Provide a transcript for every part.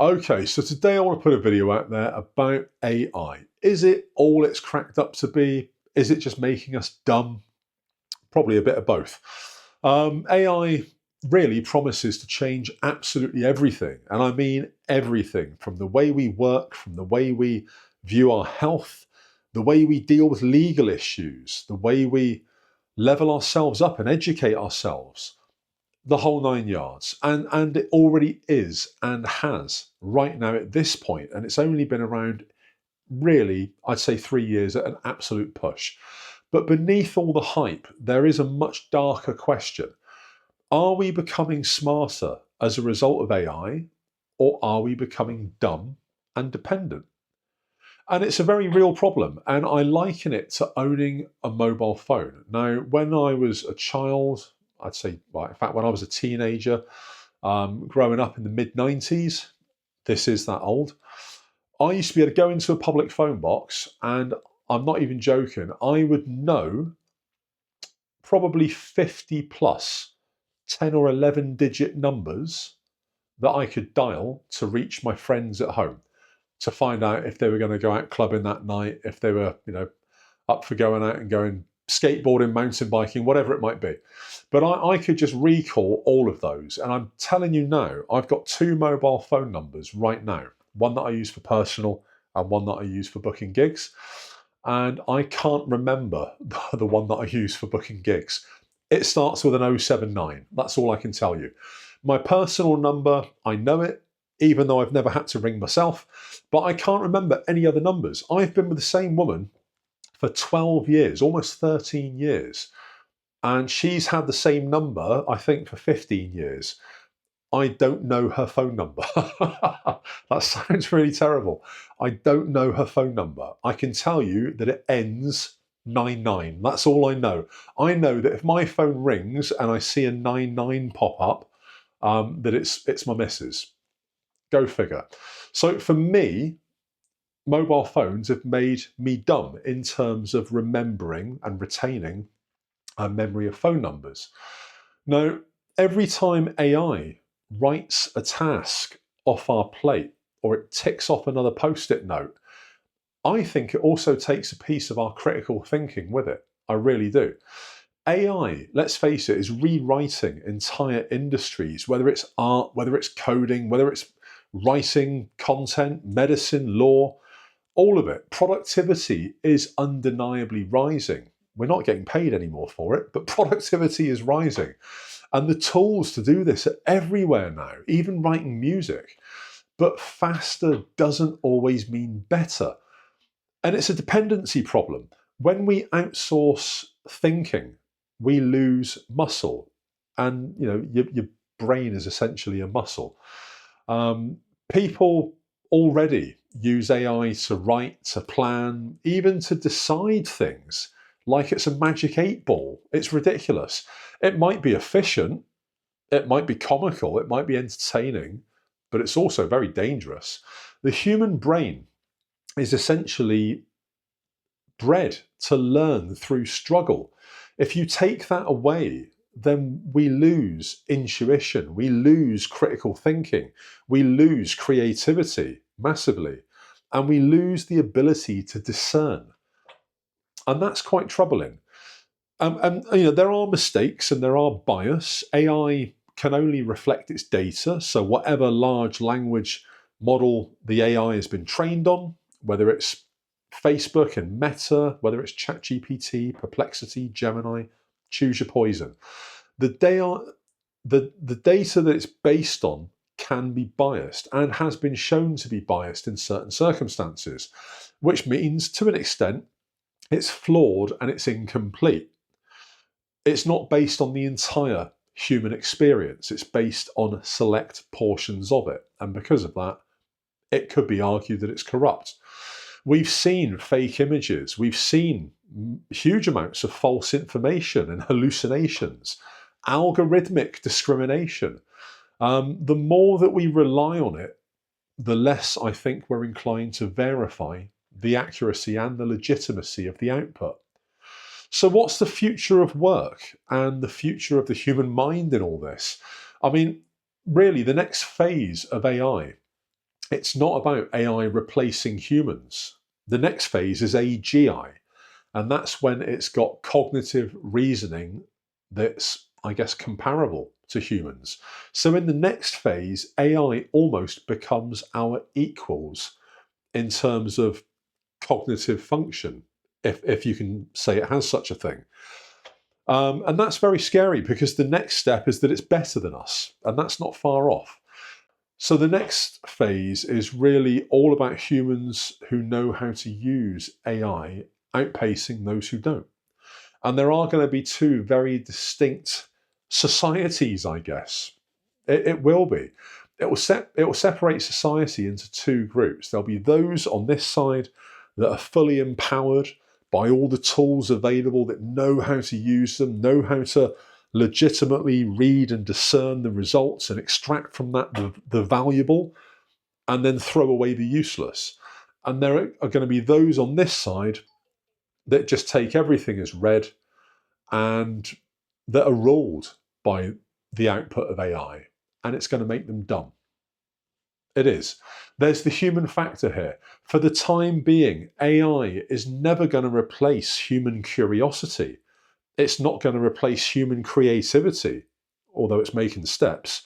Okay, so today I want to put a video out there about AI. Is it all it's cracked up to be? Is it just making us dumb? Probably a bit of both. AI really promises to change absolutely everything, and I mean everything, from the way we work, from the way we view our health, the way we deal with legal issues, the way we level ourselves up and educate ourselves, the whole nine yards. And it already is and has right now at this point, and it's only been around really, I'd say 3 years at an absolute push. But beneath all the hype, there is a much darker question. Are we becoming smarter as a result of AI, or are we becoming dumb and dependent? And it's a very real problem, and I liken it to owning a mobile phone. Now, when I was a child, I'd say, well, in fact, when I was a teenager, growing up in the mid 90s, this is that old, I used to be able to go into a public phone box, and I'm not even joking, I would know probably 50 plus 10 or 11 digit numbers that I could dial to reach my friends at home, to find out if they were going to go out clubbing that night, if they were, up for going out and going skateboarding, mountain biking, whatever it might be. But I could just recall all of those. And I'm telling you now, I've got two mobile phone numbers right now, one that I use for personal and one that I use for booking gigs. And I can't remember the one that I use for booking gigs. It starts with an 079. That's all I can tell you. My personal number, I know it, even though I've never had to ring myself, but I can't remember any other numbers. I've been with the same woman for 12 years, almost 13 years, and she's had the same number, I think, for 15 years. I don't know her phone number. That sounds really terrible. I don't know her phone number. I can tell you that it ends 99. That's all I know. I know that if my phone rings and I see a 99 pop up, that it's my missus. Go figure. So for me, mobile phones have made me dumb in terms of remembering and retaining a memory of phone numbers. Now, every time AI writes a task off our plate, or it ticks off another post-it note, I think it also takes a piece of our critical thinking with it. I really do. AI, let's face it, is rewriting entire industries, whether it's art, whether it's coding, whether it's writing content, medicine, law, all of it. Productivity is undeniably rising. We're not getting paid anymore for it, but productivity is rising. And the tools to do this are everywhere now, even writing music. But faster doesn't always mean better. And it's a dependency problem. When we outsource thinking, we lose muscle. And your brain is essentially a muscle. People already use AI to write, to plan, even to decide things like it's a magic 8 ball. It's ridiculous. It might be efficient, it might be comical, it might be entertaining, but it's also very dangerous. The human brain is essentially bred to learn through struggle. If you take that away, then we lose intuition, we lose critical thinking, we lose creativity massively, and we lose the ability to discern. And that's quite troubling. And there are mistakes and there are bias. AI can only reflect its data. So whatever large language model the AI has been trained on, whether it's Facebook and Meta, whether it's ChatGPT, Perplexity, Gemini, choose your poison. The data that it's based on can be biased and has been shown to be biased in certain circumstances, which means to an extent it's flawed and it's incomplete. It's not based on the entire human experience, it's based on select portions of it. And because of that, it could be argued that it's corrupt. We've seen fake images, we've seen huge amounts of false information and hallucinations, algorithmic discrimination. The more that we rely on it, the less I think we're inclined to verify the accuracy and the legitimacy of the output. So what's the future of work and the future of the human mind in all this? I mean, really, the next phase of AI It's not about AI replacing humans. The next phase is AGI, and that's when it's got cognitive reasoning that's, I guess, comparable to humans. So in the next phase, AI almost becomes our equals in terms of cognitive function, if you can say it has such a thing. And that's very scary because the next step is that it's better than us, and that's not far off. So the next phase is really all about humans who know how to use AI outpacing those who don't. And there are going to be two very distinct societies, I guess. It will be. It will separate society into two groups. There'll be those on this side that are fully empowered by all the tools available, that know how to use them, know how to legitimately read and discern the results and extract from that the valuable, and then throw away the useless. And there are going to be those on this side that just take everything as read and that are ruled by the output of AI, and it's going to make them dumb. It is. There's the human factor here. For the time being, AI is never going to replace human curiosity. It's not going to replace human creativity, although it's making steps.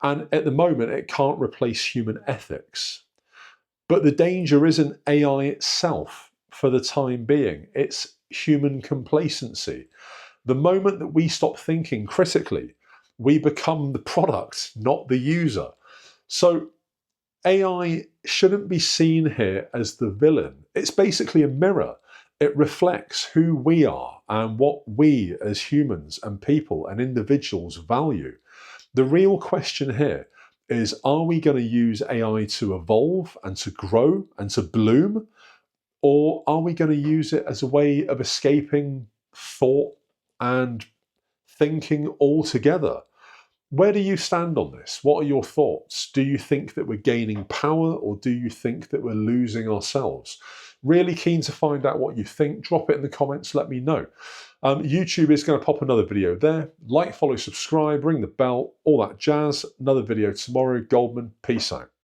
And at the moment, it can't replace human ethics. But the danger isn't AI itself for the time being, it's human complacency. The moment that we stop thinking critically, we become the product, not the user. So AI shouldn't be seen here as the villain. It's basically a mirror. It reflects who we are and what we as humans and people and individuals value. The real question here is, are we going to use AI to evolve and to grow and to bloom? Or are we going to use it as a way of escaping thought and thinking altogether? Where do you stand on this? What are your thoughts? Do you think that we're gaining power, or do you think that we're losing ourselves? Really keen to find out what you think. Drop it in the comments, let me know. YouTube is going to pop another video there. Like, follow, subscribe, ring the bell, all that jazz. Another video tomorrow. Goldman, peace out.